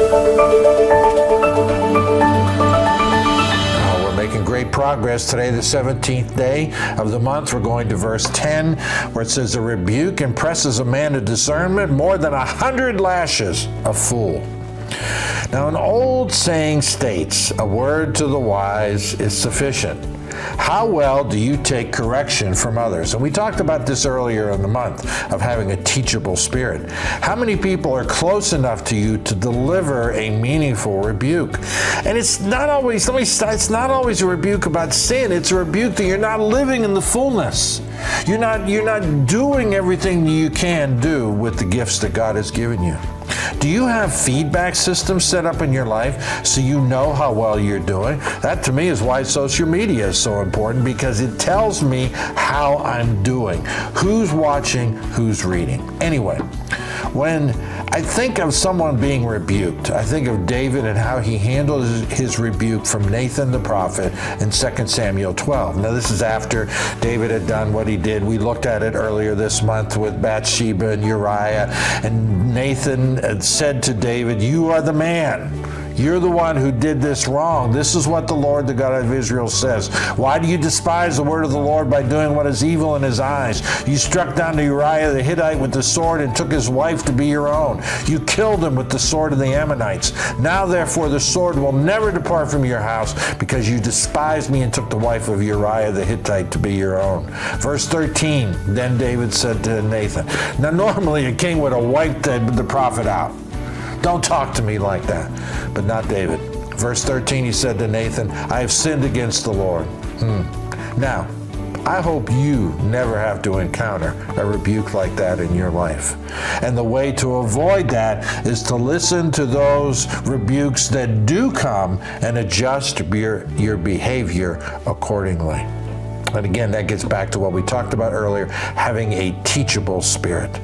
We're making great progress today, the 17th day of the month. We're going to verse 10, where it says, "A rebuke impresses a man to discernment more than 100 lashes a fool." Now, an old saying states, "A word to the wise is sufficient." How well do you take correction from others? And we talked about this earlier in the month of having a teachable spirit. How many people are close enough to you to deliver a meaningful rebuke? And it's not always, it's not always a rebuke about sin. It's a rebuke that you're not living in the fullness. You're not doing everything you can do with the gifts that God has given you. Do you have feedback systems set up in your life so you know how well you're doing? That, to me, is why social media is so important, because it tells me how I'm doing, who's watching, who's reading. Anyway, when I think of someone being rebuked, I think of David and how he handled his rebuke from Nathan the prophet in 2 Samuel 12. Now, this is after David had done what he did. We looked at it earlier this month with Bathsheba and Uriah, and Nathan had said to David, "You are the man. You're the one who did this wrong. This is what the Lord, the God of Israel, says. Why do you despise the word of the Lord by doing what is evil in his eyes? You struck down Uriah the Hittite with the sword and took his wife to be your own. You killed him with the sword of the Ammonites. Now, therefore, the sword will never depart from your house, because you despised me and took the wife of Uriah the Hittite to be your own." Verse 13, then David said to Nathan. Now, normally a king would have wiped the prophet out. Don't talk to me like that. But not David. Verse 13, he said to Nathan, "I have sinned against the Lord." Now, I hope you never have to encounter a rebuke like that in your life. And the way to avoid that is to listen to those rebukes that do come and adjust your behavior accordingly. And again, that gets back to what we talked about earlier, having a teachable spirit.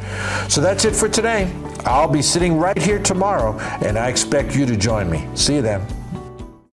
So that's it for today. I'll be sitting right here tomorrow, and I expect you to join me. See you then.